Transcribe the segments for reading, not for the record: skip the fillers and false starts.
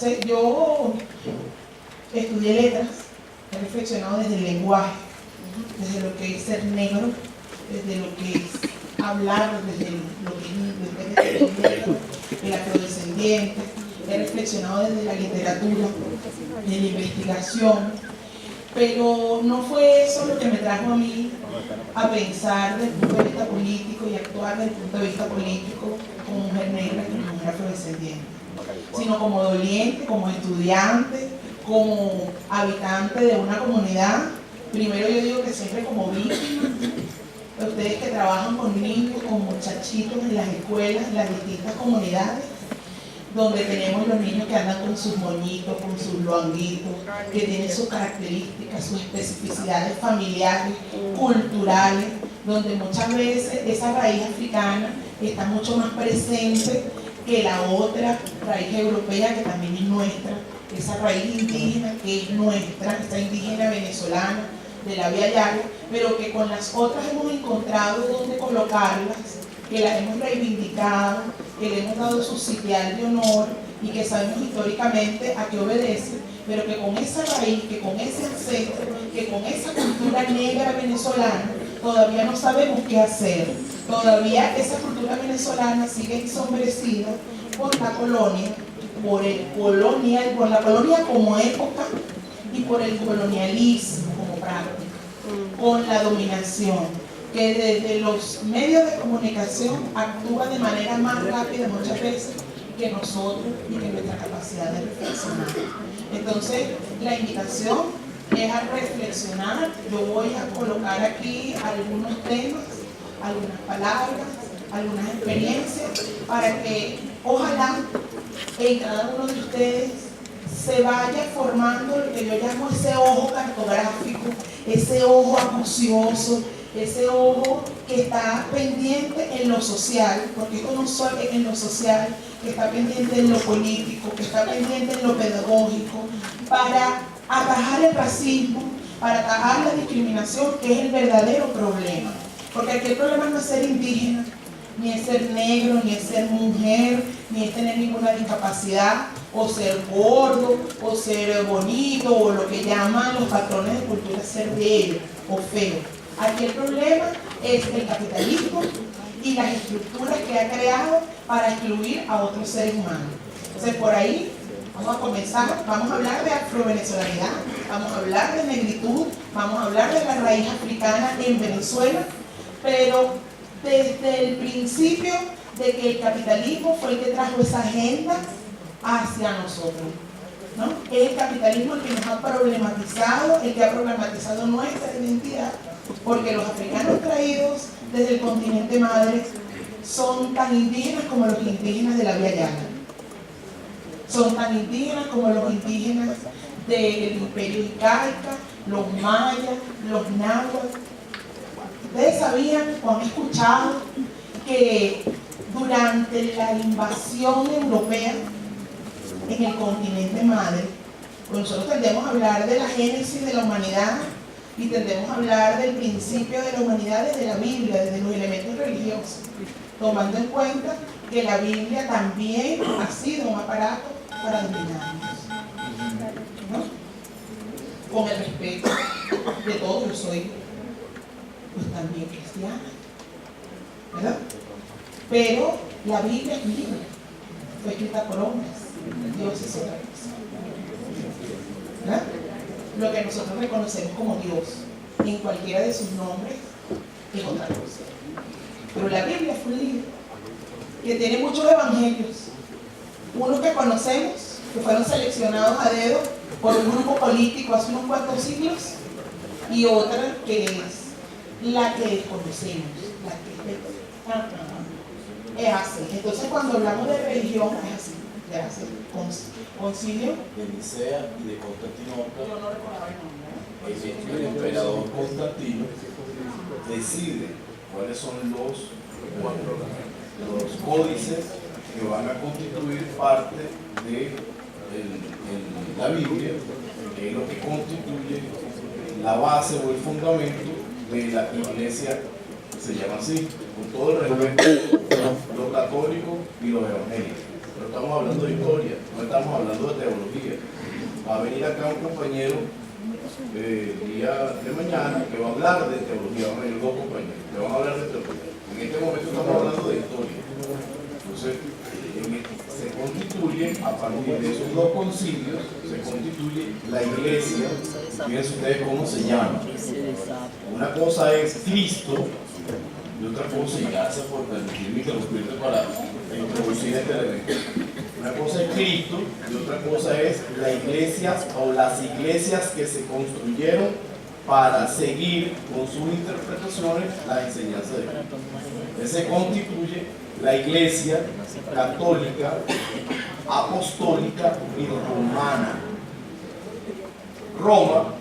Yo estudié letras, he reflexionado desde el lenguaje, desde lo que es ser negro, desde lo que es hablar, desde lo que es el negro, el afrodescendiente, he reflexionado desde la literatura, de la investigación, pero no fue eso lo que me trajo a mí a pensar desde el punto de vista político y actuar desde el punto de vista político como mujer negra y como mujer afrodescendiente, sino como doliente, como estudiante, como habitante de una comunidad. Primero yo digo que siempre como víctima. Ustedes que trabajan con niños, con muchachitos en las escuelas, en las distintas comunidades, donde tenemos los niños que andan con sus moñitos, con sus luanguitos, que tienen sus características, sus especificidades familiares, culturales, donde muchas veces esa raíz africana está mucho más presente que la otra raíz europea que también es nuestra, esa raíz indígena que es nuestra, esa indígena venezolana de la Vía Yala, pero que con las otras hemos encontrado dónde colocarlas, que las hemos reivindicado, que le hemos dado su sitial de honor y que sabemos históricamente a qué obedece, pero que con esa raíz, que con ese ancestro, que con esa cultura negra venezolana, todavía no sabemos qué hacer. Todavía esa cultura venezolana sigue ensombrecida por la colonia, por la colonia como época y por el colonialismo como práctica, con la dominación, que desde los medios de comunicación actúa de manera más rápida muchas veces que nosotros y que nuestra capacidad de reflexionar. Entonces, la invitación es a reflexionar. Yo voy a colocar aquí algunos temas, algunas palabras, algunas experiencias, para que ojalá en cada uno de ustedes se vaya formando lo que yo llamo ese ojo cartográfico, ese ojo acucioso, ese ojo que está pendiente en lo social, porque esto no solo es en lo social, que está pendiente en lo político, que está pendiente en lo pedagógico, para atajar el racismo, para atajar la discriminación, que es el verdadero problema. Porque aquí el problema no es ser indígena, ni es ser negro, ni es ser mujer, ni es tener ninguna discapacidad, o ser gordo, o ser bonito, o lo que llaman los patrones de cultura ser bello o feo. Aquí el problema es el capitalismo y las estructuras que ha creado para excluir a otros seres humanos. Entonces por ahí vamos a comenzar, vamos a hablar de afrovenezolanidad, vamos a hablar de negritud, vamos a hablar de la raíz africana en Venezuela, pero desde el principio de que el capitalismo fue el que trajo esa agenda hacia nosotros, ¿no? Es el capitalismo el que nos ha problematizado, el que ha problematizado nuestra identidad, porque los africanos traídos desde el continente madre son tan indígenas como los indígenas de la Vía Yala, son tan indígenas como los indígenas del imperio incaica, los mayas, los náhuatl. Ustedes sabían o han escuchado que durante la invasión europea en el continente madre, pues nosotros tendemos a hablar de la génesis de la humanidad y tendemos a hablar del principio de la humanidad desde la Biblia, desde los elementos religiosos, tomando en cuenta que la Biblia también ha sido un aparato para dominarnos, ¿no? Con el respeto de todos, yo soy pues también cristiana, ¿verdad? Pero la Biblia es libre, fue escrita por hombres, Dios es otra cosa, ¿verdad? Lo que nosotros reconocemos como Dios en cualquiera de sus nombres es otra cosa. Pero la Biblia fue un libro que tiene muchos evangelios, unos que conocemos, que fueron seleccionados a dedo por un grupo político hace unos cuantos siglos, y otra que es la que desconocemos, es así. Entonces cuando hablamos de religión es así. Gracias. Concilio de Nicea y de Constantinopla. Yo no recordaba el nombre. El emperador Constantino decide cuáles son los códices que van a constituir parte de la Biblia, que es lo que constituye la base o el fundamento de la iglesia, se llama así, con todo el respeto, los católicos y los evangélicos. pero estamos hablando de historia, no estamos hablando de teología. Va a venir acá un compañero el día de mañana que va a hablar de teología, van a venir dos compañeros que van a hablar de teología. En este momento estamos hablando de historia. Entonces, se constituye, a partir de esos dos concilios, se constituye la iglesia. Fíjense ustedes cómo se llama. Una cosa es Cristo y otra cosa, y gracias por permitirme interrumpirte para introducir este elemento. Una cosa es Cristo y otra cosa es la iglesia o las iglesias que se construyeron para seguir con sus interpretaciones la enseñanza de Cristo. Se constituye la iglesia católica, apostólica y romana. Roma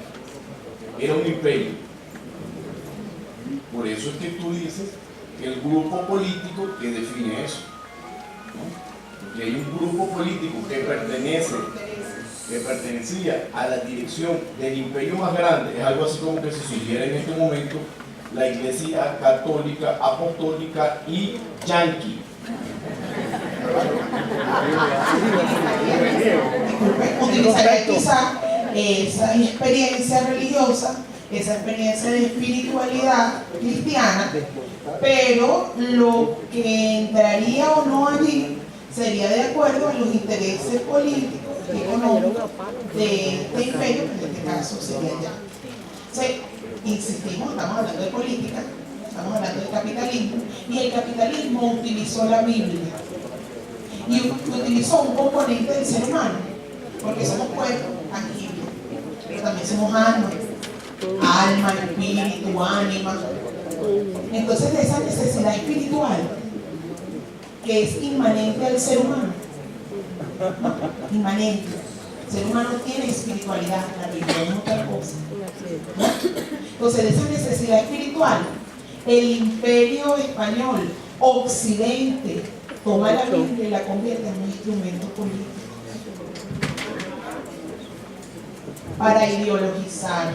era un imperio. Por eso es que tú dices que el grupo político que define eso, ¿no? Porque hay un grupo político que pertenecía a la dirección del imperio más grande. Es algo así como que si surgiera en este momento la iglesia católica, apostólica y yanqui. Utilizaría quizá esa experiencia religiosa, esa experiencia de espiritualidad cristiana, pero lo que entraría o no allí sería de acuerdo a los intereses políticos y económicos de este imperio, que en este caso sería ya. Sí, insistimos, estamos hablando de política, estamos hablando de capitalismo, y el capitalismo utilizó la Biblia y utilizó un componente del ser humano, porque somos cuerpos tangibles, pero también somos alma, espíritu, ánima. Entonces, de esa necesidad espiritual que es inmanente al ser humano, inmanente. El ser humano tiene espiritualidad, la Biblia no es otra cosa. Entonces, de esa necesidad espiritual, el imperio español, Occidente, toma la Biblia y la convierte en un instrumento político para ideologizar,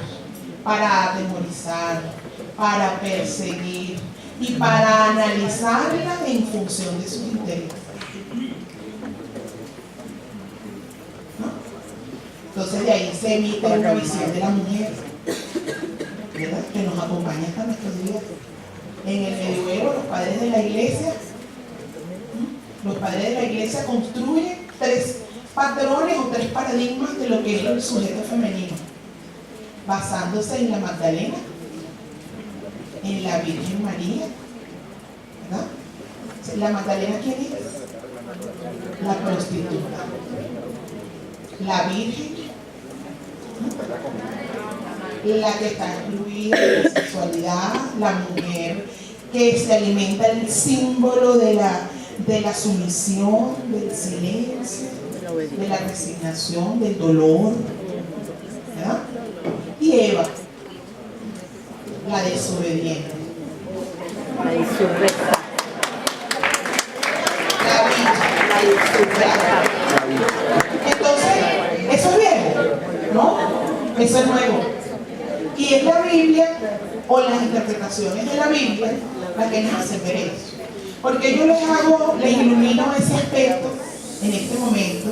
para atemorizar, para perseguir y para analizarla en función de sus intereses. Entonces de ahí se emite una visión de la mujer, ¿verdad?, que nos acompaña hasta nuestros días. En el medioevo los padres de la iglesia construyen tres patrones o tres paradigmas de lo que es el sujeto femenino, basándose en la Magdalena, en la Virgen María, ¿verdad? ¿La Magdalena quién es? La prostituta. La Virgen, la que está incluida en la sexualidad, la mujer que se alimenta del símbolo de la sumisión, del silencio, de la resignación, del dolor, ¿verdad? Y Eva, la desobediente. La insurrecta. La insurrecta. Entonces, eso es viejo, ¿no? Eso es nuevo. Y es la Biblia o las interpretaciones de la Biblia las que nos hacen ver eso. Porque yo les ilumino ese aspecto en este momento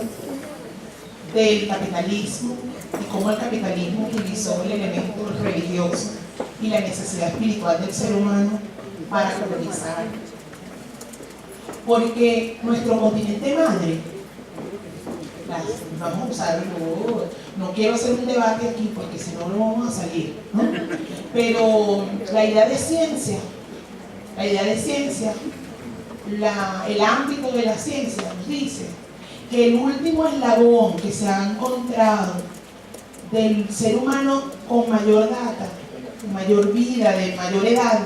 del capitalismo y cómo el capitalismo utilizó el elemento religioso y la necesidad espiritual del ser humano para colonizar. Porque nuestro continente madre, vamos a usarlo, no quiero hacer un debate aquí porque si no, no vamos a salir, ¿no? Pero la idea de ciencia, el ámbito de la ciencia nos dice que el último eslabón que se ha encontrado del ser humano con mayor data, con mayor vida, de mayor edad,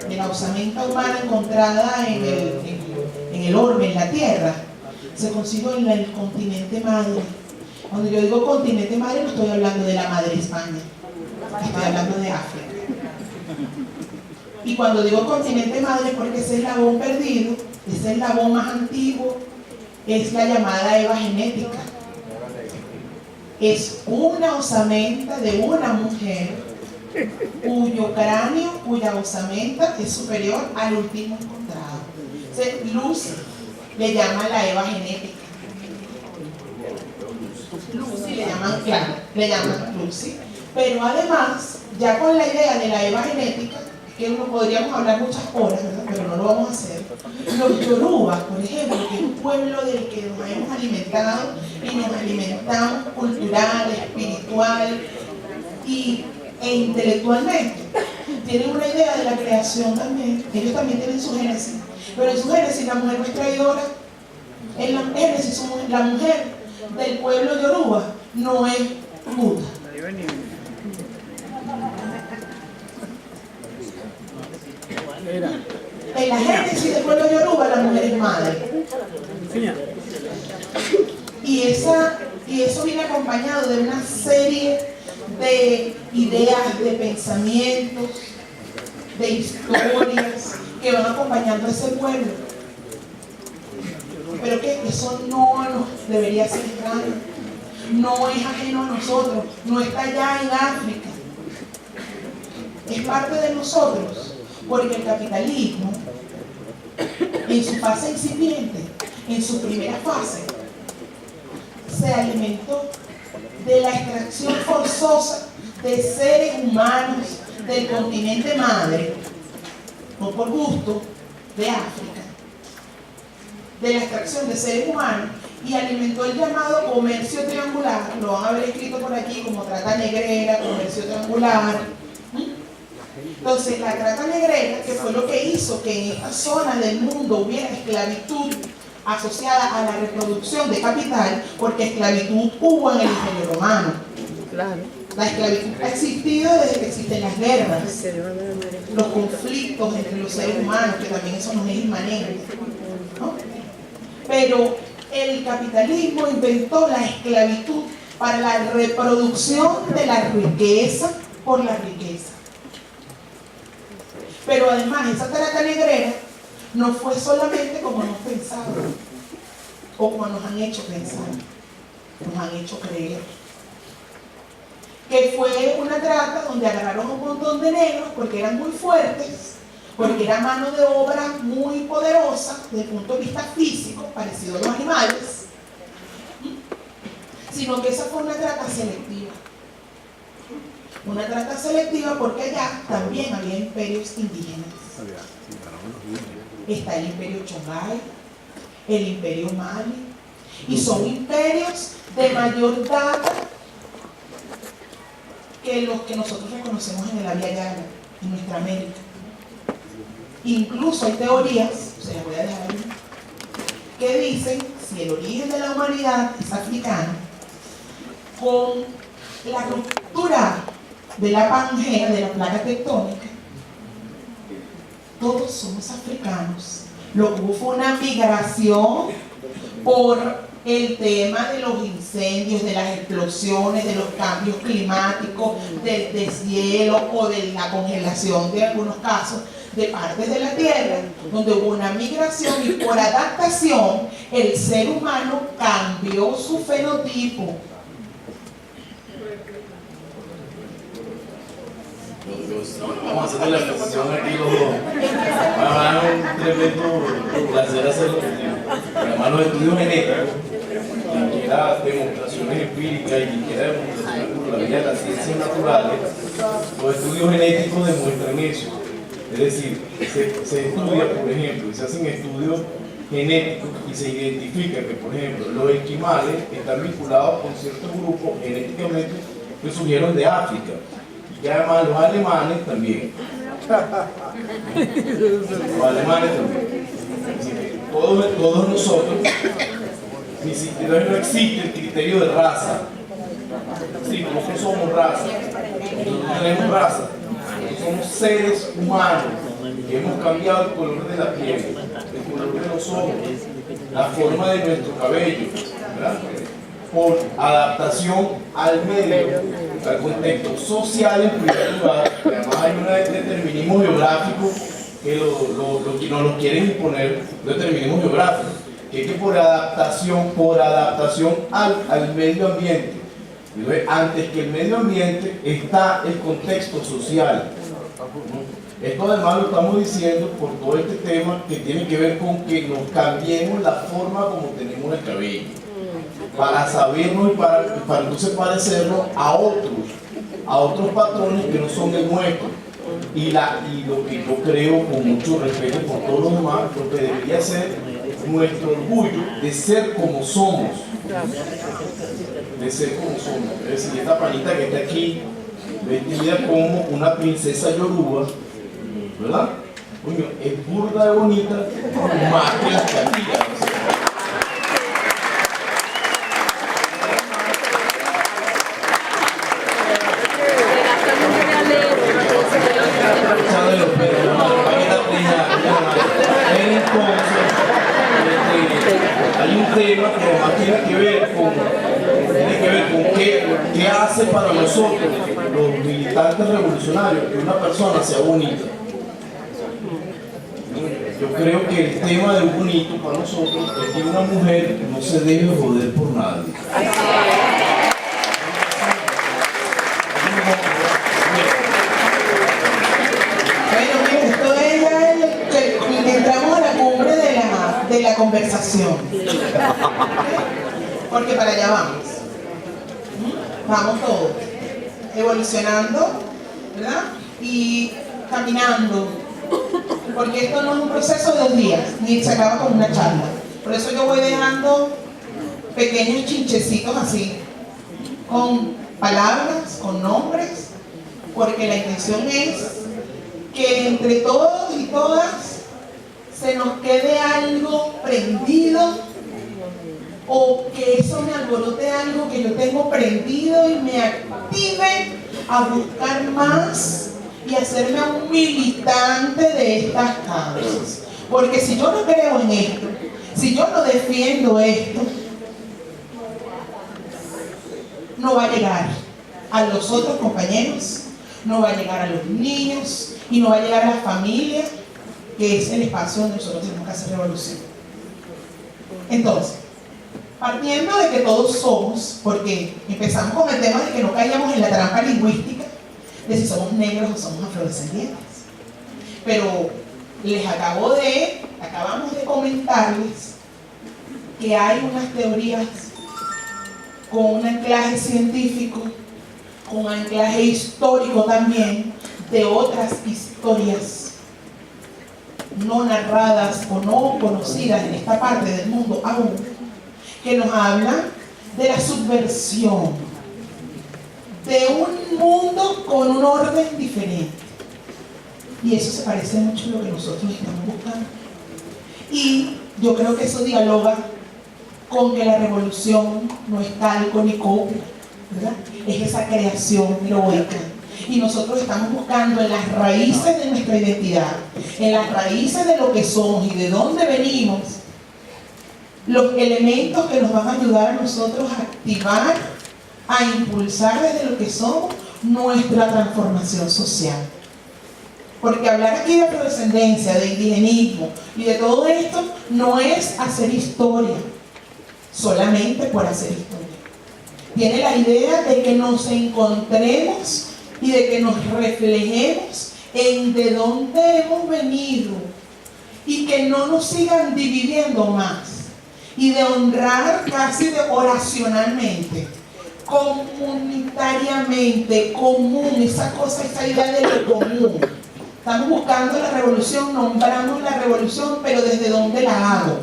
de la osamenta humana encontrada en el orbe, en la Tierra, se consiguió en el continente madre. Cuando yo digo continente madre, no estoy hablando de la madre España, estoy hablando de África. Y cuando digo continente madre, porque ese eslabón perdido, ese eslabón más antiguo, es la llamada Eva genética. Es una osamenta de una mujer cuyo cráneo, cuya osamenta es superior al último encontrado. Lucy, le llaman la Eva genética. Lucy le llaman, claro, le llaman Lucy. Pero además, ya con la idea de la Eva genética, que uno podríamos hablar muchas horas, ¿verdad? Pero no lo vamos a hacer. Los yorubas, por ejemplo, que es un pueblo del que nos hemos alimentado y nos alimentamos cultural, espiritual e intelectualmente, tienen una idea de la creación también. Ellos también tienen su génesis, pero en su génesis la mujer no es traidora. En la génesis la mujer del pueblo yoruba no es puta. En la génesis del pueblo yoruba la mujer es madre. Y eso viene acompañado de una serie de ideas, de pensamientos, de historias que van acompañando a ese pueblo. Pero que eso no nos debería ser extraño, no es ajeno a nosotros, no está allá en África, es parte de nosotros, porque el capitalismo, en su fase incipiente, en su primera fase, se alimentó de la extracción forzosa de seres humanos del continente madre, no por gusto, de África, de la extracción de seres humanos, y alimentó el llamado comercio triangular. Lo van a haber escrito por aquí como trata negrera, comercio triangular. Entonces la trata negrera, que fue lo que hizo que en esta zona del mundo hubiera esclavitud asociada a la reproducción de capital, porque esclavitud hubo en el Imperio Romano. Claro. La esclavitud ha existido desde que existen las guerras, los conflictos entre los seres humanos, que también eso nos es inmanente, ¿no? Pero el capitalismo inventó la esclavitud para la reproducción de la riqueza por la riqueza. Pero además esa trata negrera no fue solamente como nos pensaban o como nos han hecho pensar, nos han hecho creer, que fue una trata donde agarraron un montón de negros porque eran muy fuertes, porque era mano de obra muy poderosa desde el punto de vista físico, parecido a los animales, sino que esa fue una trata selectiva. Una trata selectiva porque allá también había imperios indígenas. Está el imperio Chongay, el imperio Mali, y son imperios de mayor data que los que nosotros reconocemos en el Abya Yala, en nuestra América. Incluso hay teorías, se las voy a dejar ahí, que dicen si el origen de la humanidad es africano, con la ruptura de la Pangea, de la placa tectónica, todos somos africanos. Lo que hubo fue una migración por el tema de los incendios, de las explosiones, de los cambios climáticos, del deshielo o de la congelación de algunos casos de partes de la Tierra, donde hubo una migración y por adaptación el ser humano cambió su fenotipo. Vamos a hacer la exposición aquí los dos. Para un tremendo placer hacerlo contigo. Además, los estudios genéticos, quien quiera demostraciones empíricas y quien quiera demostraciones por la vía de las ciencias naturales, los estudios genéticos demuestran eso. Es decir, se estudia, por ejemplo, y se hacen estudios genéticos y se identifica que, por ejemplo, los esquimales están vinculados con ciertos grupos genéticamente que surgieron de África. Y además los alemanes también. Los alemanes también. Todos nosotros, ni siquiera no existe el criterio de raza. Sí, nosotros somos raza. Nosotros tenemos raza. Nosotros somos seres humanos que hemos cambiado el color de la piel, el color de los ojos, la forma de nuestro cabello, ¿verdad? Por adaptación al medio, al contexto social en primer lugar. Además hay un determinismo geográfico que nos lo quieren imponer, determinismo geográfico, que es que por adaptación al medio ambiente. Entonces, antes que el medio ambiente está el contexto social. Esto además lo estamos diciendo por todo este tema que tiene que ver con que nos cambiemos la forma como tenemos el cabello, para sabernos y para entonces parecernos a otros patrones que no son el nuestro. Y lo que yo creo, con mucho respeto por todos los demás, lo que debería ser nuestro orgullo de ser como somos. De ser como somos. Es decir, esta panita que está aquí, vestida como una princesa yoruba, ¿verdad? Coño, es burda de bonita, más que las catillas. Hay un tema que además tiene que ver con qué hace para nosotros, los militantes revolucionarios, que una persona sea bonita. Yo creo que el tema de bonito para nosotros es que una mujer no se debe joder por nadie. Entramos a la cumbre de la conversación, porque para allá vamos todos, evolucionando, ¿verdad? Y caminando, porque esto no es un proceso de 2 días, ni se acaba con una charla. Por eso yo voy dejando pequeños chinchecitos así, con palabras, con nombres, porque la intención es que entre todos y todas se nos quede algo prendido, o que eso me alborote algo que yo tengo prendido y me active a buscar más y hacerme un militante de estas causas. Porque si yo no creo en esto, si yo no defiendo esto, no va a llegar a los otros compañeros, no va a llegar a los niños y no va a llegar a la familia, que es el espacio donde nosotros tenemos que hacer revolución. Entonces, partiendo de que todos somos, porque empezamos con el tema de que no caíamos en la trampa lingüística de si somos negros o somos afrodescendientes, pero acabamos de comentarles que hay unas teorías con un anclaje científico, con un anclaje histórico también, de otras historias no narradas o no conocidas en esta parte del mundo aún, que nos hablan de la subversión de un mundo con un orden diferente. Y eso se parece mucho a lo que nosotros estamos buscando. Y yo creo que eso dialoga con que la revolución no es calco ni copia, ¿verdad? Es esa creación heroica. Y nosotros estamos buscando en las raíces de nuestra identidad, en las raíces de lo que somos y de dónde venimos, los elementos que nos van a ayudar a nosotros a activar, a impulsar desde lo que somos nuestra transformación social. Porque hablar aquí de afrodescendencia, de indigenismo y de todo esto no es hacer historia solamente por hacer historia. Tiene la idea de que nos encontremos y de que nos reflejemos en de dónde hemos venido y que no nos sigan dividiendo más, y de honrar casi de oracionalmente, comunitariamente, común, esa idea de lo común. Estamos buscando la revolución, nombramos la revolución, pero ¿desde dónde la hago?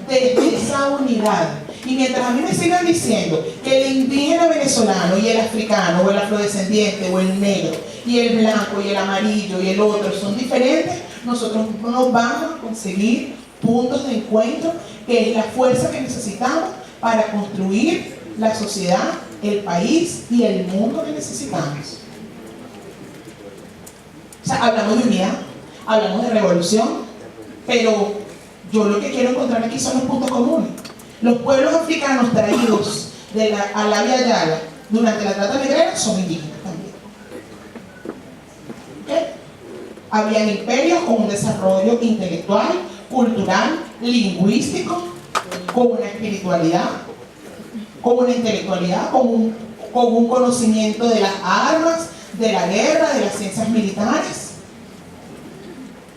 Desde esa unidad. Y mientras a mí me sigan diciendo que el indígena venezolano y el africano, o el afrodescendiente, o el negro, y el blanco, y el amarillo, y el otro son diferentes, nosotros no vamos a conseguir puntos de encuentro, que es la fuerza que necesitamos para construir la sociedad, el país y el mundo que necesitamos. O sea, hablamos de unidad, hablamos de revolución, pero yo lo que quiero encontrar aquí son los puntos comunes. Los pueblos africanos traídos de la Alavia Yala durante la trata negrera son indígenas también. ¿Okay? Habían imperios con un desarrollo intelectual, cultural, lingüístico, con una espiritualidad, con una intelectualidad, con un conocimiento de las armas, de la guerra, de las ciencias militares.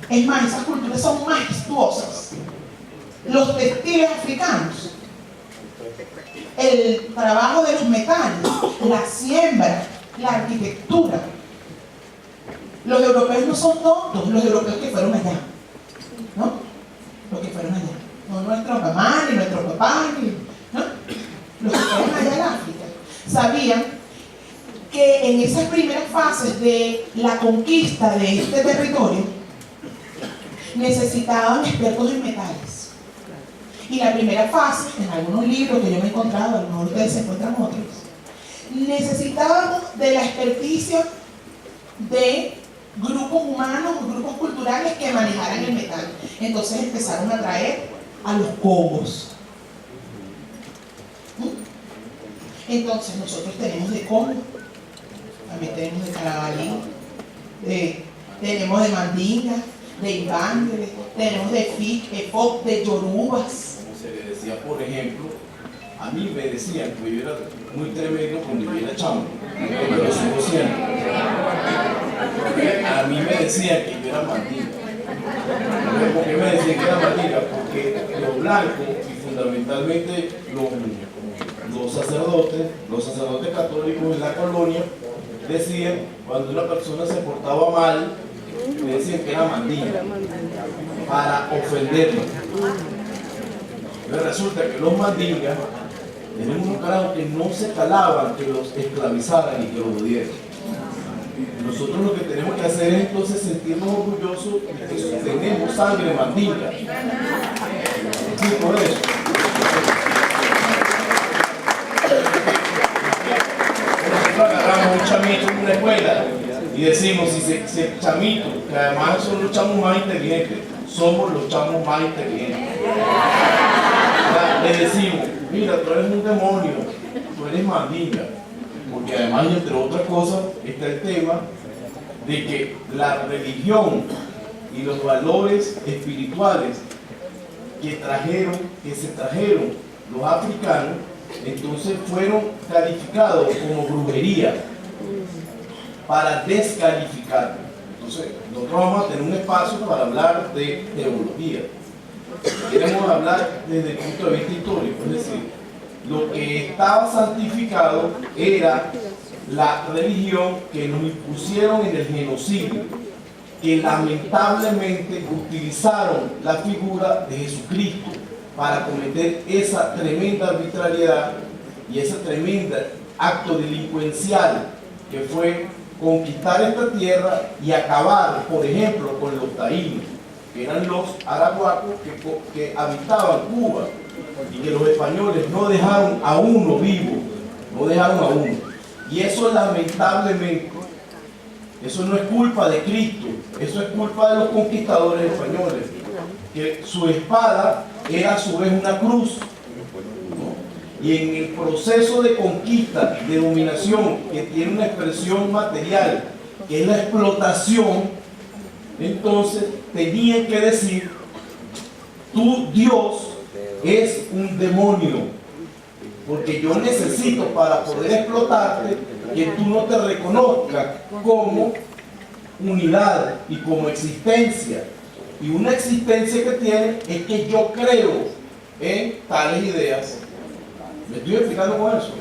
Es más, esas culturas son majestuosas. Los textiles africanos, el trabajo de los metales, la siembra, la arquitectura. Los europeos no son tontos, los europeos que fueron allá, ¿no? Los que fueron allá. No nuestros mamás, ni nuestros papás, ¿no? Los que fueron allá en África sabían que en esas primeras fases de la conquista de este territorio necesitaban expertos en metales. Y la primera fase, en algunos libros que yo me he encontrado, a lo mejor ustedes se encuentran otros, necesitábamos de la experticia de grupos humanos o grupos culturales que manejaran el metal. Entonces empezaron a traer a los cobos. Entonces nosotros tenemos de Congo, también tenemos de Carabalí, tenemos de Mandinga, de Ibangre, tenemos de Fik, Efok, de Yorubas. Como se le decía, por ejemplo, a mí me decían que yo era muy tremendo cuando yo era chamo, pero lo sigo siendo. A mí me decían que yo era mandinga. ¿Por qué me decían que era mandinga? Porque los blancos y fundamentalmente los sacerdotes católicos en la colonia decían, cuando una persona se portaba mal, le decían que era mandinga para ofenderlo. Pero resulta que los mandingas tenían unos carajos que no se calaban que los esclavizaran y que los odiaran. Nosotros lo que tenemos que hacer es entonces sentirnos orgullosos de que tenemos sangre mandinga. ¿Sí, por eso? Nosotros agarramos un chamito en una escuela y decimos, si el chamito, que además son los chamos más inteligentes, somos los chamos más inteligentes. Le decimos, mira, tú eres un demonio, tú eres mandinga. Porque además, entre otras cosas, está el tema de que la religión y los valores espirituales que se trajeron los africanos, entonces fueron calificados como brujería para descalificar. Entonces, nosotros vamos a tener un espacio para hablar de teología. Queremos hablar desde el punto de vista histórico, es decir, lo que estaba santificado era la religión que nos impusieron en el genocidio, que lamentablemente utilizaron la figura de Jesucristo para cometer esa tremenda arbitrariedad y ese tremendo acto delincuencial que fue conquistar esta tierra y acabar, por ejemplo, con los taínos, que eran los arahuacos que habitaban Cuba, y que los españoles no dejaron a uno vivo, no dejaron a uno. Y eso lamentablemente, eso no es culpa de Cristo, eso es culpa de los conquistadores españoles, que su espada era a su vez una cruz, ¿no? Y en el proceso de conquista, de dominación, que tiene una expresión material, que es la explotación, entonces tenían que decir, tú Dios es un demonio, porque yo necesito para poder explotarte que tú no te reconozcas como unidad y como existencia. Y una existencia que tiene es que yo creo en tales ideas. ¿Me estoy explicando con eso?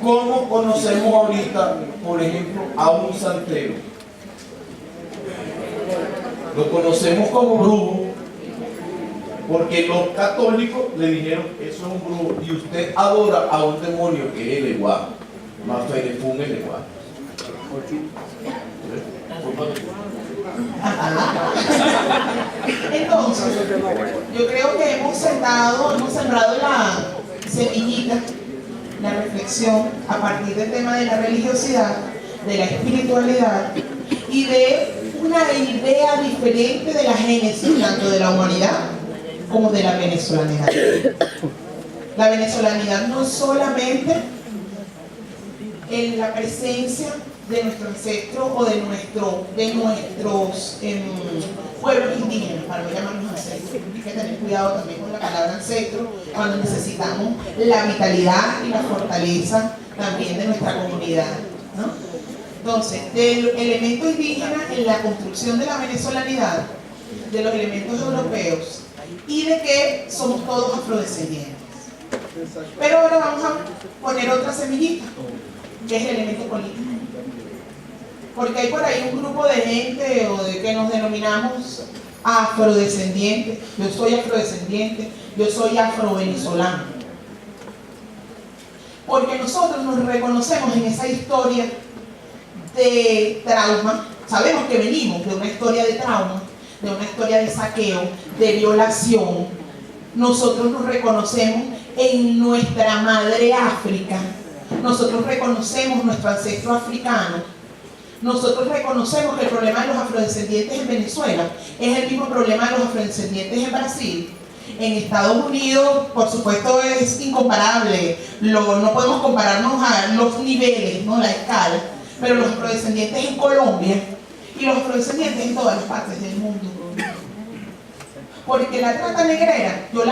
¿Cómo conocemos ahorita, por ejemplo, a un santero? Lo conocemos como brujo, porque los católicos le dijeron, eso es un brujo, y usted adora a un demonio que es el Eguá, más ferefún el Eguá. Entonces, yo creo que hemos sembrado la semillita, la reflexión, a partir del tema de la religiosidad, de la espiritualidad y de una idea diferente de la génesis, tanto de la humanidad como de la venezolanidad. La venezolanidad no es solamente en la presencia de nuestro ancestro o de nuestros pueblos indígenas, para no llamarlos ancestros. Hay que tener cuidado también con la palabra ancestro cuando necesitamos la vitalidad y la fortaleza también de nuestra comunidad, ¿no? Entonces, del elemento indígena en la construcción de la venezolanidad, de los elementos europeos y de que somos todos afrodescendientes. Pero ahora vamos a poner otra semillita, que es el elemento político. Porque hay por ahí un grupo de gente o de que nos denominamos afrodescendientes. Yo soy afrodescendiente, yo soy afrovenezolano. Porque nosotros nos reconocemos en esa historia de trauma. Sabemos que venimos de una historia de trauma, de una historia de saqueo, de violación. Nosotros nos reconocemos en nuestra madre África. Nosotros reconocemos nuestro ancestro africano. Nosotros reconocemos que el problema de los afrodescendientes en Venezuela es el mismo problema de los afrodescendientes en Brasil. En Estados Unidos, por supuesto, es incomparable. No podemos compararnos a los niveles, ¿no? La escala. Pero los afrodescendientes en Colombia y los afrodescendientes en todas las partes del mundo. Porque la trata negrera, yo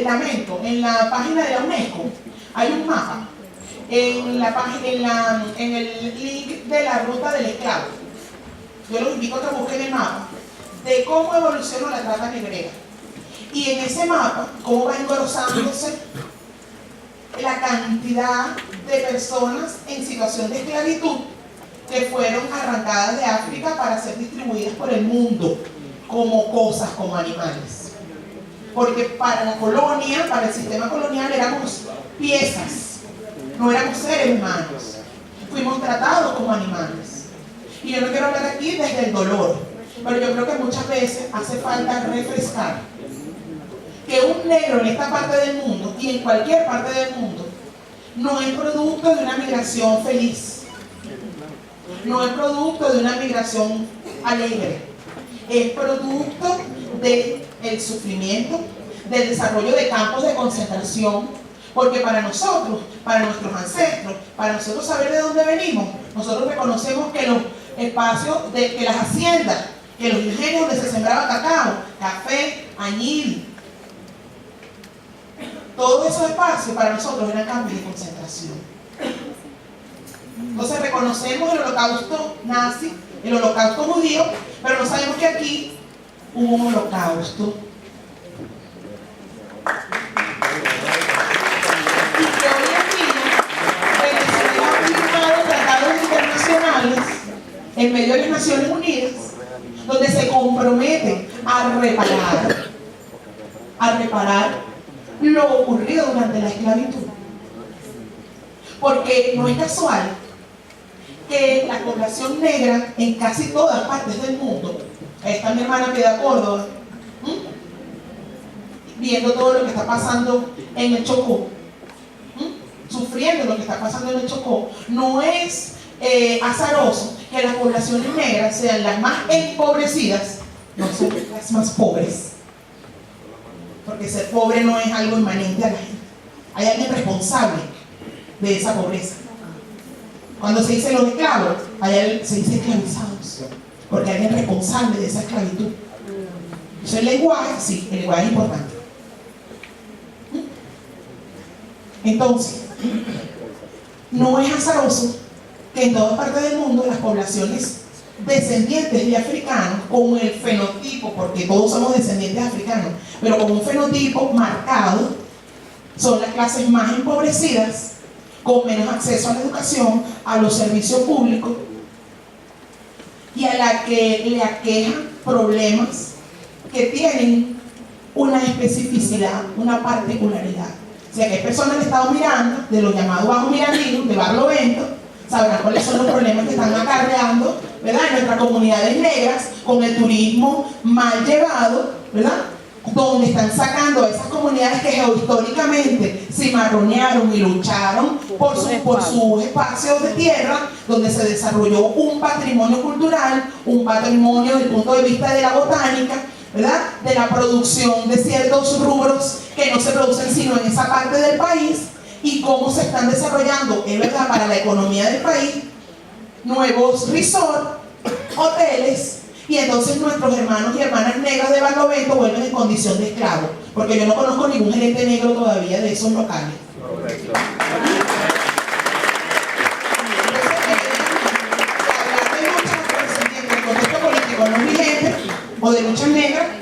lamento, en la página de la UNESCO hay un mapa, en el link de la ruta del esclavo. Yo los invito a que busquen el mapa de cómo evolucionó la trata negrera. Y en ese mapa, cómo va engrosándose la cantidad de personas en situación de esclavitud que fueron arrancadas de África para ser distribuidas por el mundo como cosas, como animales. Porque para la colonia, para el sistema colonial, éramos piezas, no éramos seres humanos. Fuimos tratados como animales. Y yo no quiero hablar aquí desde el dolor, pero yo creo que muchas veces hace falta refrescar que un negro en esta parte del mundo y en cualquier parte del mundo no es producto de una migración feliz, no es producto de una migración alegre, es producto del sufrimiento, del desarrollo de campos de concentración, porque para nosotros, para nuestros ancestros, para nosotros saber de dónde venimos, nosotros reconocemos que los espacios, que las haciendas, que los ingenios donde se sembraba cacao, café, añil, todos esos espacios para nosotros eran campos de concentración. Entonces reconocemos el holocausto nazi, el holocausto judío, pero no sabemos que aquí hubo un holocausto. Y que hoy en día Venezuela ha firmado tratados internacionales en medio de las Naciones Unidas donde se comprometen a reparar lo ocurrido durante la esclavitud. Porque no es casual que la población negra en casi todas partes del mundo, ahí está mi hermana Piedad Córdoba, viendo todo lo que está pasando en el Chocó, sufriendo lo que está pasando en el Chocó, no es azaroso que las poblaciones negras sean las más empobrecidas, no son las más pobres. Porque ser pobre no es algo inmanente a la gente. Hay alguien responsable de esa pobreza. Cuando se dice los esclavos, se dice esclavizados, porque hay alguien responsable de esa esclavitud. Entonces el lenguaje, sí, el lenguaje es importante. Entonces, no es azaroso que en todas partes del mundo las poblaciones descendientes de africanos, con el fenotipo, porque todos somos descendientes africanos, pero con un fenotipo marcado, son las clases más empobrecidas, con menos acceso a la educación, a los servicios públicos, y a la que le aquejan problemas que tienen una especificidad, una particularidad. O sea que hay personas del Estado Miranda, de los llamados bajos mirandinos, de Barlovento, sabrán cuáles son los problemas que están acarreando, ¿verdad?, en nuestras comunidades negras, con el turismo mal llevado, ¿verdad?, donde están sacando a esas comunidades que geohistóricamente cimarronearon y lucharon por sus espacios de tierra, donde se desarrolló un patrimonio cultural, un patrimonio desde el punto de vista de la botánica, ¿verdad?, de la producción de ciertos rubros que no se producen sino en esa parte del país, y cómo se están desarrollando, es verdad, para la economía del país, nuevos resorts, hoteles, y entonces nuestros hermanos y hermanas negras de Barlovento vuelven en condición de esclavos, porque yo no conozco ningún gerente negro todavía de esos locales. Correcto.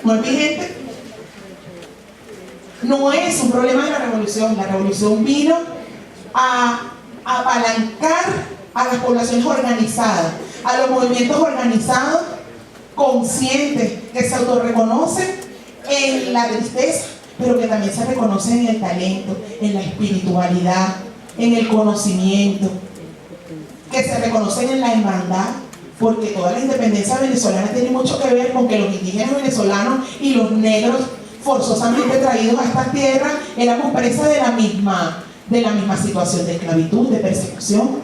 no es vigente. No es un problema de la revolución vino a apalancar a las poblaciones organizadas, a los movimientos organizados, conscientes, que se autorreconocen en la tristeza, pero que también se reconocen en el talento, en la espiritualidad, en el conocimiento, que se reconocen en la hermandad, porque toda la independencia venezolana tiene mucho que ver con que los indígenas venezolanos y los negros forzosamente traídos a esta tierra éramos presas de la misma situación de esclavitud, de persecución.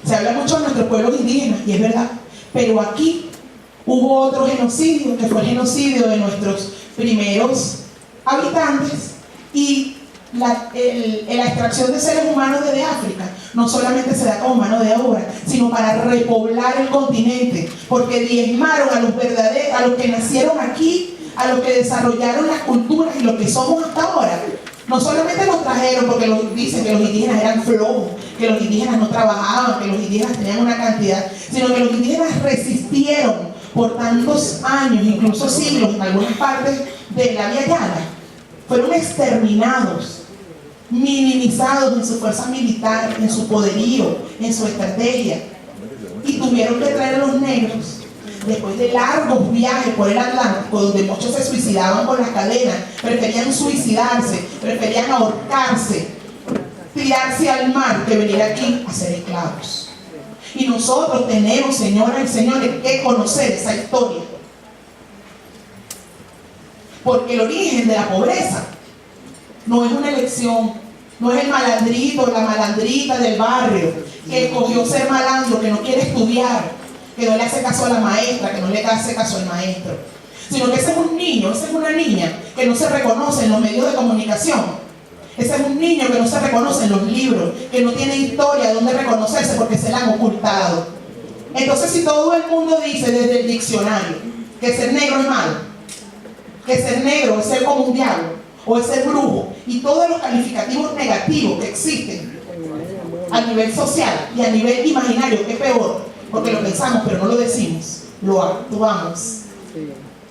Se habla mucho de nuestros pueblos indígenas, y es verdad, pero aquí hubo otro genocidio, que fue el genocidio de nuestros primeros habitantes, y la extracción de seres humanos desde África no solamente se da como mano de obra, sino para repoblar el continente, porque diezmaron a los que nacieron aquí, a los que desarrollaron las culturas y lo que somos hasta ahora. No solamente los trajeron porque dicen que los indígenas eran flojos, que los indígenas no trabajaban, que los indígenas tenían una cantidad, sino que los indígenas resistieron por tantos años, incluso siglos, en algunas partes de la Via Yala. Fueron exterminados, minimizados en su fuerza militar, en su poderío, en su estrategia. Y tuvieron que traer a los negros, después de largos viajes por el Atlántico, donde muchos se suicidaban con las cadenas, preferían suicidarse, preferían ahorcarse, tirarse al mar, que venir aquí a ser esclavos. Y nosotros tenemos, señoras y señores, que conocer esa historia. Porque el origen de la pobreza no es una elección, no es el malandrito, la malandrita del barrio que escogió ser malandro, que no quiere estudiar, que no le hace caso a la maestra, que no le hace caso al maestro, sino que ese es un niño, esa es una niña que no se reconoce en los medios de comunicación, ese es un niño que no se reconoce en los libros, que no tiene historia donde reconocerse porque se la han ocultado. Entonces, si todo el mundo dice desde el diccionario que ser negro es malo, que ser negro es ser como un diablo, o es ser brujo, y todos los calificativos negativos que existen a nivel social y a nivel imaginario, que es peor, porque lo pensamos pero no lo decimos, lo actuamos.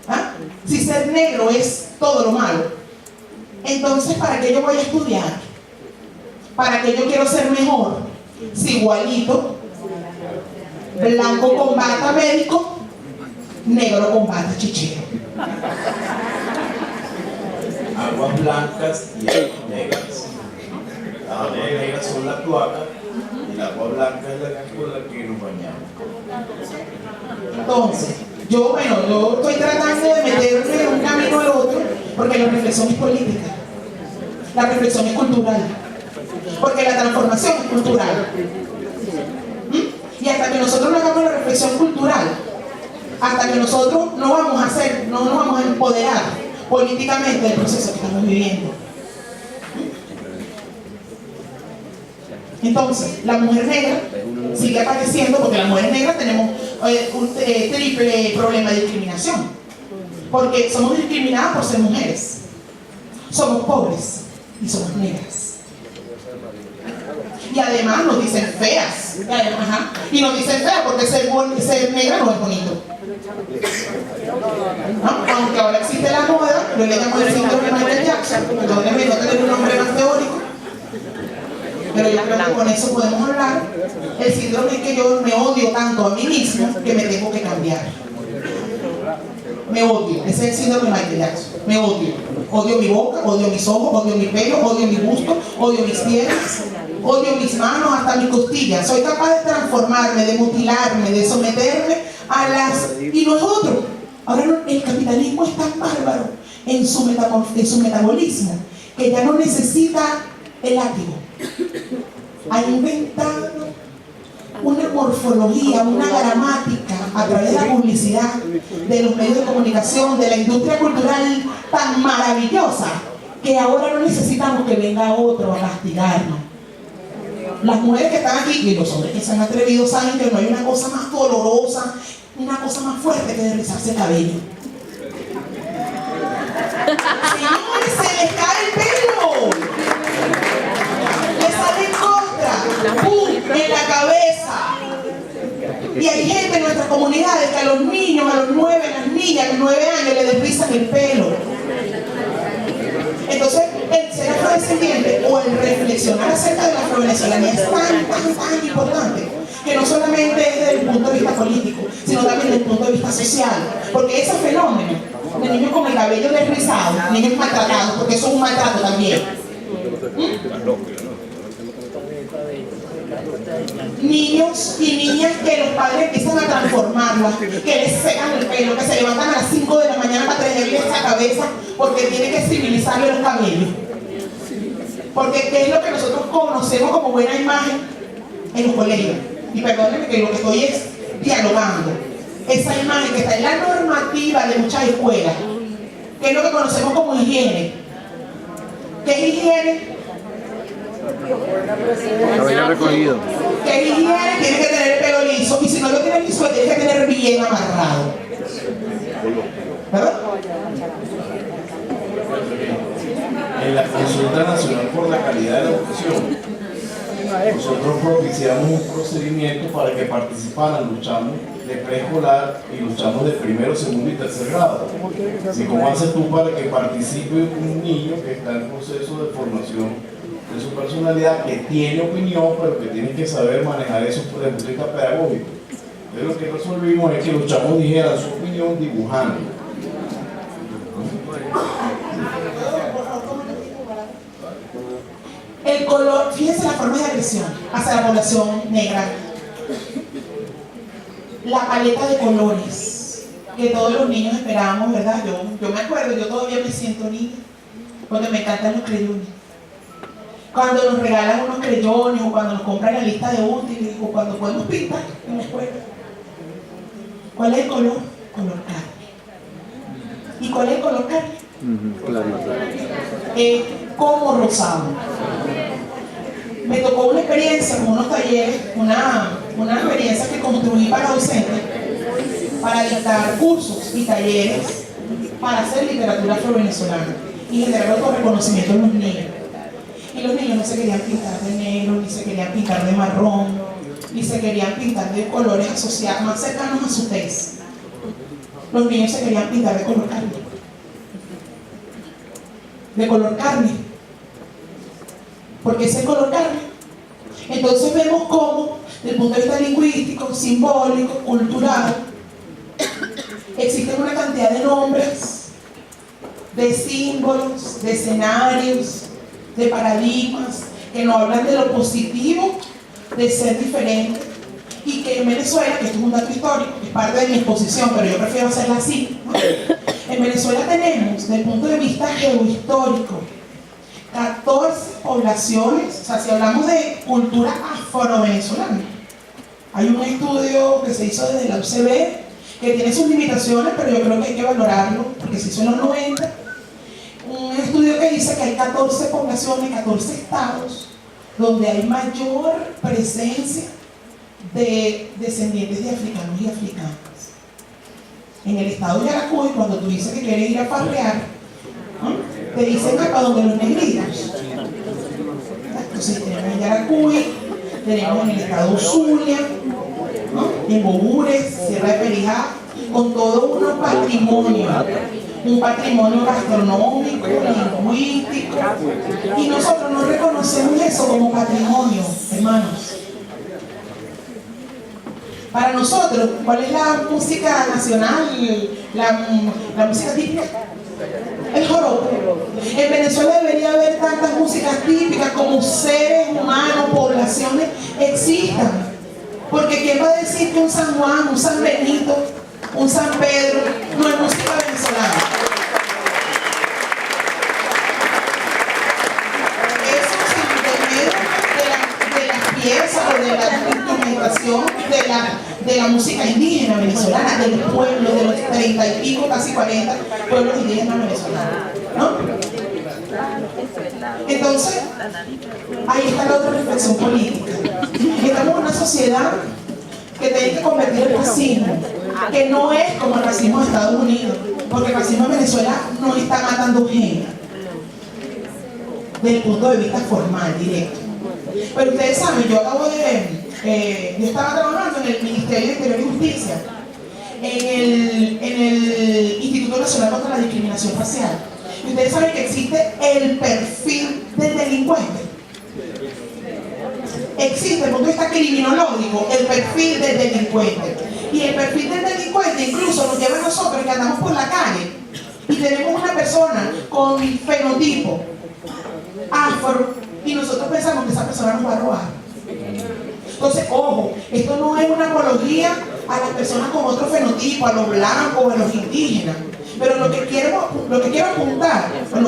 ¿Ah? Si ser negro es todo lo malo, entonces ¿para qué yo voy a estudiar? ¿Para qué yo quiero ser mejor? Si igualito, blanco combata médico, negro combata chichero. Aguas blancas y aguas negras. Las aguas negras son la cloaca y la agua blanca es la con la que nos bañamos. Entonces, yo estoy tratando de meterme de un camino al otro, porque la reflexión es política, la reflexión es cultural, porque la transformación es cultural. Y hasta que nosotros no hagamos la reflexión cultural, hasta que nosotros no nos vamos a empoderar políticamente del proceso que estamos viviendo. Entonces, la mujer negra sigue apareciendo, porque las mujeres negras tenemos un triple problema de discriminación, porque somos discriminadas por ser mujeres, somos pobres y somos negras. Y además nos dicen feas, y nos dicen feas porque ser negra no es bonito. ¿No? Aunque ahora existe la moda, yo le llamo el síndrome de Michael Jackson, perdónenme no tener un nombre más teórico, pero yo creo que con eso podemos hablar. El síndrome es que yo me odio tanto a mí mismo que me tengo que cambiar. Me odio, ese es el síndrome de Michael Jackson. Me odio. Odio mi boca, odio mis ojos, odio mi pelo, odio mi gusto, odio mis piernas, odio mis manos, hasta mis costillas. Soy capaz de transformarme, de mutilarme, de someterme a las... Y no es otro. Ahora el capitalismo es tan bárbaro en su metabolismo que ya no necesita el látigo. Ha inventado una morfología, una gramática a través de la publicidad, de los medios de comunicación, de la industria cultural tan maravillosa, que ahora no necesitamos que venga otro a castigarnos. Las mujeres que están aquí y los hombres que se han atrevido saben que no hay una cosa más dolorosa, una cosa más fuerte que rizarse el cabello. Señores, se les cae el pelo, les sale en contra, ¡pum!, en la cabeza. Y hay gente en nuestras comunidades que a los niños, a los 9, a las niñas, niñas a los 9 años le desrizan el pelo. Entonces, el ser afrodescendiente o el reflexionar acerca de la afrovenezolanía es tan importante, que no solamente es desde el punto de vista político, sino también desde el punto de vista social. Porque ese fenómeno de niños con el cabello desrizado, niños maltratados, porque eso es un maltrato también. Niños y niñas que los padres empiezan a transformarlas, que les secan el pelo, que se levantan a las 5 de la mañana para traerles esa cabeza porque tienen que civilizarle los cabellos. Porque ¿qué es lo que nosotros conocemos como buena imagen en los colegios? Y perdónenme que lo que estoy es dialogando. Esa imagen que está en la normativa de muchas escuelas, que es lo que conocemos como higiene. ¿Qué es higiene? Cabello recogido. Que higiene tiene que tener el pelo liso, y si no lo tiene liso, tiene que tener bien amarrado. ¿Verdad? En la Consulta Nacional por la Calidad de la Educación, nosotros propiciamos un procedimiento para que participaran, luchamos de preescolar y luchamos de primero, segundo y tercer grado. ¿Y cómo haces tú para que participe un niño que está en proceso de formación de su personalidad, que tiene opinión, pero que tiene que saber manejar eso desde el punto de vista pedagógico? Entonces lo que resolvimos es que los chamos dijeran su opinión dibujando. El color, fíjense las formas de agresión hacia la población negra. La paleta de colores que todos los niños esperábamos, ¿verdad? Yo me acuerdo, yo todavía me siento niña, porque me encantan los creyones. Cuando nos regalan unos creyones, o cuando nos compran la lista de útiles, o cuando podemos pintar en la escuela. ¿Cuál es el color? Color carne. ¿Y cuál es el color carne? Como rosado. Me tocó una experiencia con unos talleres, una experiencia que construí para docentes, para dictar cursos y talleres para hacer literatura afro-venezolana y generar autorreconocimiento en los niños. Y los niños no se querían pintar de negro, ni se querían pintar de marrón, ni se querían pintar de colores asociados más cercanos a su tez. Los niños se querían pintar de color carne. De color carne. Porque es el color carne. Entonces vemos cómo, desde el punto de vista lingüístico, simbólico, cultural, existen una cantidad de nombres, de símbolos, de escenarios, de paradigmas, que nos hablan de lo positivo de ser diferente, y que en Venezuela, que esto es un dato histórico, que es parte de mi exposición, pero yo prefiero hacerla así, ¿no? En Venezuela tenemos, desde el punto de vista geohistórico, 14 poblaciones, o sea, si hablamos de cultura afro-venezolana. Hay un estudio que se hizo desde la UCB, que tiene sus limitaciones, pero yo creo que hay que valorarlo, porque se hizo en los 90. Un estudio que dice que hay 14 poblaciones, 14 estados, donde hay mayor presencia de descendientes de africanos y africanas. En el estado de Yaracuy, cuando tú dices que quieres ir a farrear, ¿no?, te dicen acá donde los negritos. Entonces tenemos en Yaracuy, tenemos en el estado Zulia, ¿no?, en Bogures, Sierra de Perijá, con todo un patrimonio gastronómico, lingüístico, y nosotros no reconocemos eso como patrimonio, hermanos. Para nosotros, ¿cuál es la música nacional, la música típica? El joropo. En Venezuela debería haber tantas músicas típicas como seres humanos, poblaciones existan. Porque ¿quién va a decir que un San Juan, un San Benito, un San Pedro no es música venezolana? Eso sin de las piezas o de la instrumentación de la música indígena venezolana, de los pueblos, de los 30 y pico, casi 40 pueblos indígenas venezolanos, ¿no? Entonces, ahí está la otra reflexión política. Estamos en una sociedad que tiene que convertir el racismo, que no es como el racismo de Estados Unidos, porque el racismo en Venezuela no está matando gente desde el punto de vista formal, directo. Pero ustedes saben, yo estaba trabajando en el Ministerio de Interior y Justicia, en el Instituto Nacional contra la Discriminación Racial. Y ustedes saben que existe el perfil del delincuente. Existe, desde el punto de vista criminológico, el perfil del delincuente. Y el perfil del delincuente incluso nos lleva a nosotros que andamos por la calle y tenemos una persona con fenotipo afro y nosotros pensamos que esa persona nos va a robar. Entonces, ojo, esto no es una apología a las personas con otro fenotipo, a los blancos, a los indígenas. Pero lo que quiero apuntar, la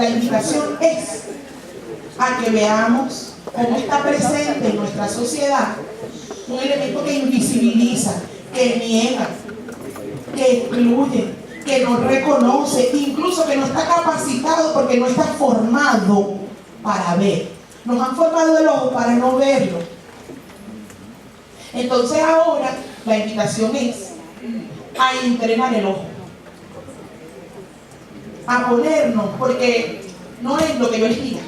invitación es a que veamos cómo está presente en nuestra sociedad un elemento que invisibiliza, que niega, que excluye, que no reconoce, incluso que no está capacitado porque no está formado para ver. Nos han formado el ojo para no verlo. Entonces ahora la invitación es a entrenar el ojo, a ponernos, porque no es lo que yo les diga.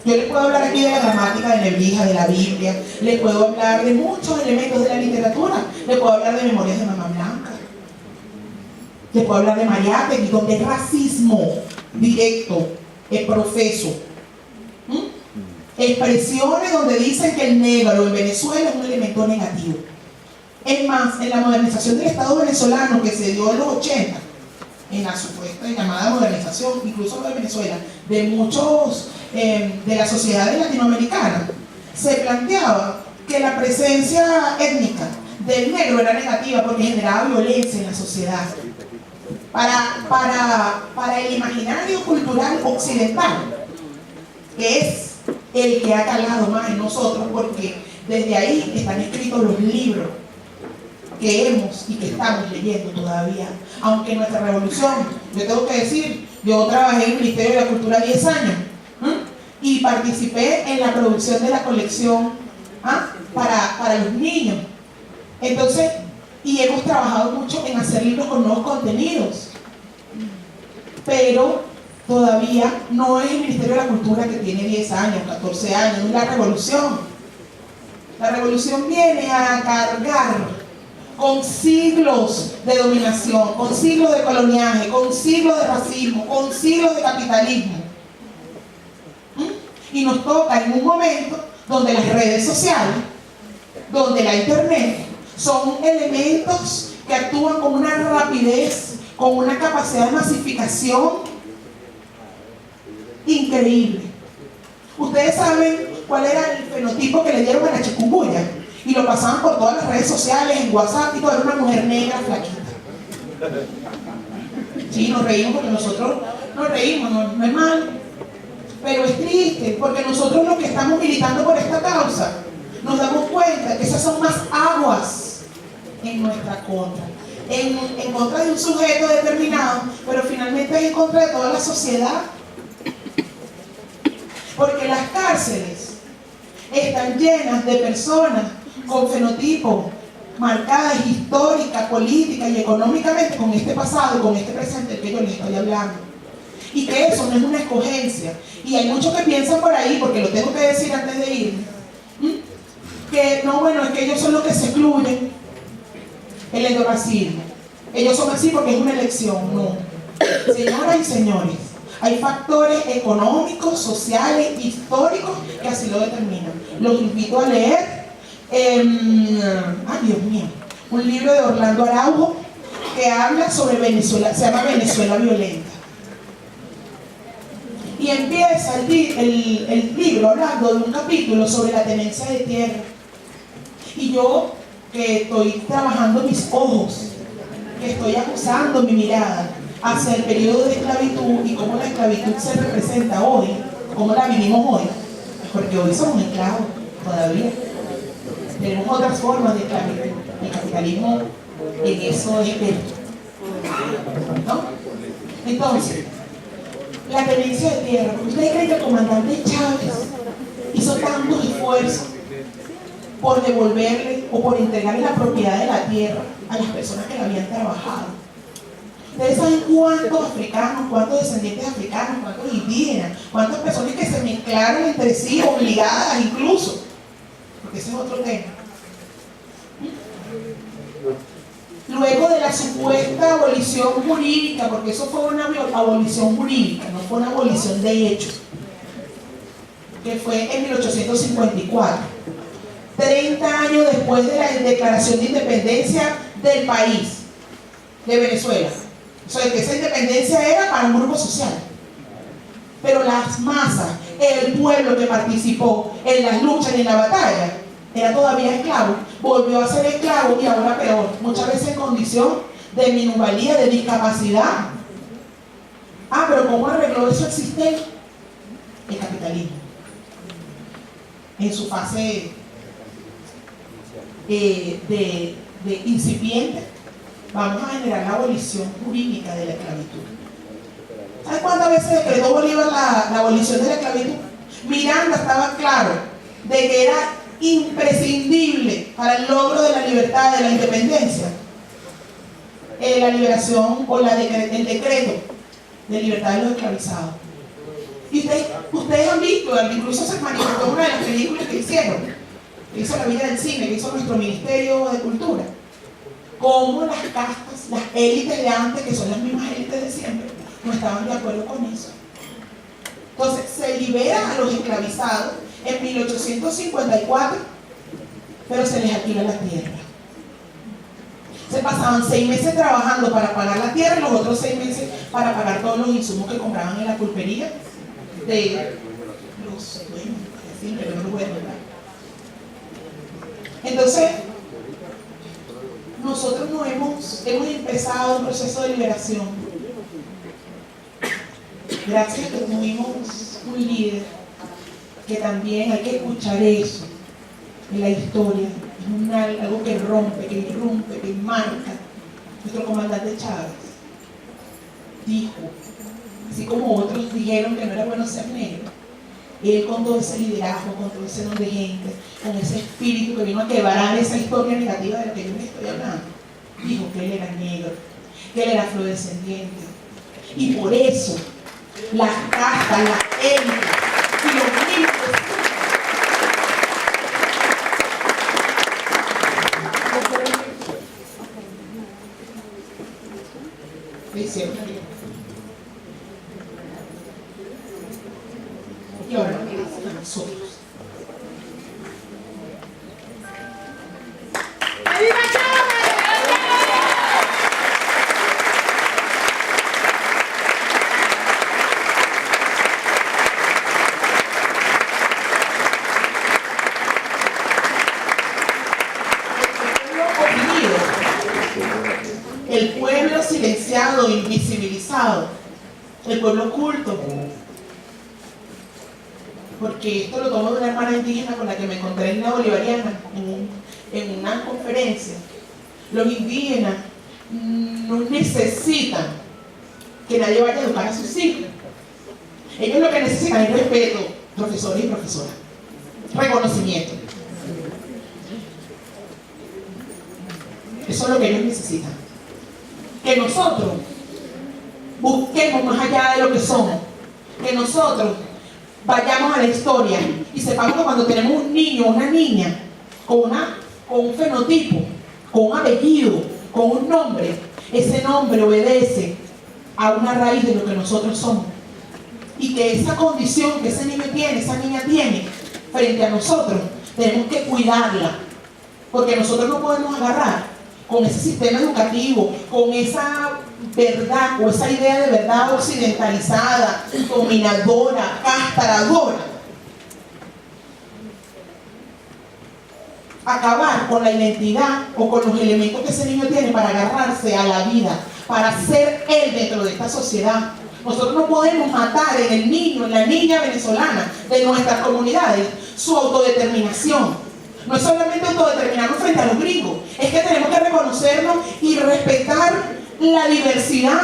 Yo les puedo hablar aquí de la gramática de Nebrija, de la Biblia, les puedo hablar de muchos elementos de la literatura, les puedo hablar de Memorias de Mamá Blanca, les puedo hablar de Mariátegui, donde es racismo directo, es profeso. Expresiones donde dicen que el negro en Venezuela es un elemento negativo. Es más, en la modernización del Estado venezolano que se dio en los 80, en la supuesta llamada modernización, incluso de Venezuela, de muchos de las sociedades latinoamericanas, se planteaba que la presencia étnica del negro era negativa porque generaba violencia en la sociedad. Para el imaginario cultural occidental, que es el que ha calado más en nosotros, porque desde ahí están escritos los libros que hemos y que estamos leyendo todavía. Aunque nuestra revolución, yo tengo que decir, yo trabajé en el Ministerio de la Cultura 10 años y participé en la producción de la colección para los niños. Entonces, y hemos trabajado mucho en hacer libros con nuevos contenidos, pero todavía no es el Ministerio de la Cultura que tiene 10 años, 14 años, es la revolución. La revolución viene a cargar con siglos de dominación, con siglos de coloniaje, con siglos de racismo, con siglos de capitalismo. Y nos toca en un momento donde las redes sociales, donde la internet, son elementos que actúan con una rapidez, con una capacidad de masificación increíble. Ustedes saben cuál era el fenotipo que le dieron a la chikungunya y lo pasaban por todas las redes sociales, en WhatsApp y todo, era una mujer negra flaquita. Sí, nos reímos porque nosotros nos reímos, no es mal, pero es triste porque nosotros los que estamos militando por esta causa nos damos cuenta que esas son más aguas en nuestra contra, en contra de un sujeto determinado, pero finalmente es en contra de toda la sociedad. Porque las cárceles están llenas de personas con fenotipos marcadas histórica, política y económicamente con este pasado y con este presente del que yo les estoy hablando. Y que eso no es una escogencia. Y hay muchos que piensan por ahí, porque lo tengo que decir antes de irme, que no, bueno, es que ellos son los que se excluyen el endorracismo. Ellos son así porque es una elección. No. Señoras y señores, hay factores económicos, sociales, históricos que así lo determinan. Los invito a leer, Dios mío, un libro de Orlando Araujo que habla sobre Venezuela, se llama Venezuela Violenta. Y empieza el libro hablando de un capítulo sobre la tenencia de tierra. Y yo, que estoy trabajando mis ojos, que estoy acusando mi mirada hacia el periodo de esclavitud y cómo la esclavitud se representa hoy, cómo la vivimos hoy, porque hoy somos esclavos todavía. Tenemos otras formas de esclavitud. El capitalismo en eso es experto, ¿no? Entonces, la tenencia de tierra. ¿Ustedes creen que el comandante Chávez hizo tantos esfuerzos por devolverle o por entregarle la propiedad de la tierra a las personas que la habían trabajado? Ustedes saben cuántos africanos, cuántos descendientes africanos, cuántos indígenas, cuántas personas que se mezclaron entre sí, obligadas incluso, porque ese es otro tema. luego de la supuesta abolición jurídica, porque eso fue una abolición jurídica, no fue una abolición de hecho, que fue en 1854, 30 años después de la declaración de independencia del país, de Venezuela. O sea, que esa independencia era para un grupo social. Pero las masas, el pueblo que participó en las luchas y en la batalla, era todavía esclavo, volvió a ser esclavo y ahora peor, muchas veces en condición de minusvalía, de discapacidad. Ah, pero ¿cómo arregló eso el sistema? El capitalismo. En su fase de incipiente, vamos a generar la abolición jurídica de la esclavitud. ¿Sabes cuántas veces decretó Bolívar la abolición de la esclavitud? Miranda estaba claro de que era imprescindible para el logro de la libertad, de la independencia, la liberación o el decreto de libertad de los esclavizados. Y ustedes han visto, incluso se manifestó en una de las películas que hicieron, que hizo La Vida del Cine, que hizo nuestro Ministerio de Cultura, cómo las castas, las élites de antes, que son las mismas élites de siempre, no estaban de acuerdo con eso. Entonces se libera a los esclavizados en 1854, pero se les alquila la tierra. Se pasaban 6 meses trabajando para pagar la tierra y los otros 6 meses para pagar todos los insumos que compraban en la pulpería de los dueños, siempre no los voy a nombrar. Entonces, nosotros no hemos empezado un proceso de liberación gracias a que tuvimos un líder que también hay que escuchar eso en la historia, es algo que rompe, que irrumpe, que marca. Nuestro comandante Chávez dijo, así como otros dijeron que no era bueno ser negro, él con todo ese liderazgo, con todo ese don de gente, con ese espíritu que vino a quebrar esa historia negativa de la que yo les estoy hablando, dijo que él era negro, que él era afrodescendiente. Y por eso las castas, las élites y los niños le hicieron frío. Y ahora nos dicen a nosotros. El pueblo silenciado, invisibilizado, el pueblo oculto, porque esto lo tomo de una hermana indígena con la que me encontré en la Bolivariana, en una conferencia. Los indígenas no necesitan que nadie vaya a educar a sus hijos. Ellos lo que necesitan es respeto, profesores y profesoras, reconocimiento. Eso es lo que ellos necesitan. Que nosotros busquemos más allá de lo que somos, que nosotros vayamos a la historia y sepamos que cuando tenemos un niño o una niña con un fenotipo, con un apellido, con un nombre, ese nombre obedece a una raíz de lo que nosotros somos, y que esa condición que ese niño tiene, esa niña tiene frente a nosotros, tenemos que cuidarla, porque nosotros no podemos agarrar con ese sistema educativo, con esa verdad, o esa idea de verdad occidentalizada, dominadora, castradora, acabar con la identidad o con los elementos que ese niño tiene para agarrarse a la vida, para ser él dentro de esta sociedad. Nosotros no podemos matar en el niño, en la niña venezolana de nuestras comunidades su autodeterminación. No es solamente autodeterminarnos frente a los gringos, es que tenemos que reconocernos y respetar la diversidad.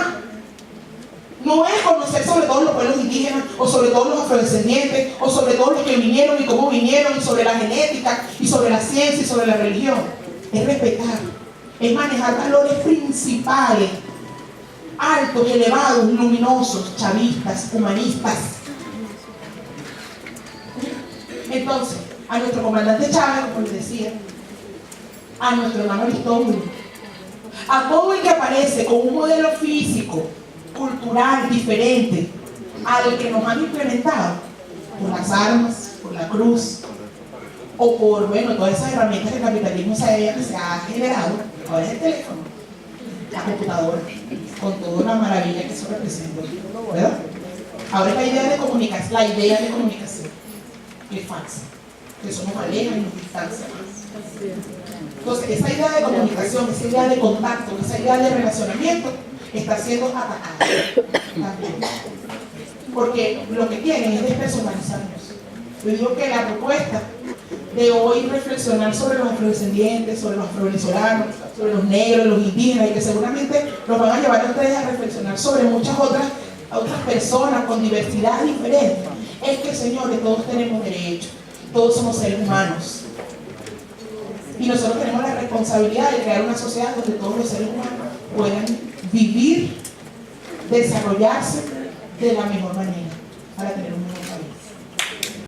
No es conocer sobre todos los pueblos indígenas, o sobre todos los afrodescendientes, o sobre todos los que vinieron y cómo vinieron, y sobre la genética, y sobre la ciencia, y sobre la religión. Es respetar, es manejar valores principales, altos, elevados, luminosos, chavistas, humanistas. Entonces, a nuestro comandante Chávez, como les decía, a nuestro hermano Aristóbulo, A todo el que aparece con un modelo físico, cultural, diferente al que nos han implementado, por las armas, por la cruz, o por, bueno, todas esas herramientas que el capitalismo se ha generado, ahora es el teléfono, la computadora, con toda la maravilla que eso representa, ¿verdad? Ahora es la idea de comunicación, que es falsa, que eso nos aleja y nos distancia más. Entonces, esa idea de comunicación, esa idea de contacto, esa idea de relacionamiento, está siendo atacada también. Porque lo que quieren es despersonalizarnos. Yo digo que la propuesta de hoy reflexionar sobre los afrodescendientes, sobre los afrovenezolanos, sobre los negros, los indígenas, y que seguramente nos van a llevar a ustedes a reflexionar sobre muchas otras personas con diversidad diferente, es que, señores, todos tenemos derechos, todos somos seres humanos. Y nosotros tenemos la responsabilidad de crear una sociedad donde todos los seres humanos puedan vivir, desarrollarse de la mejor manera.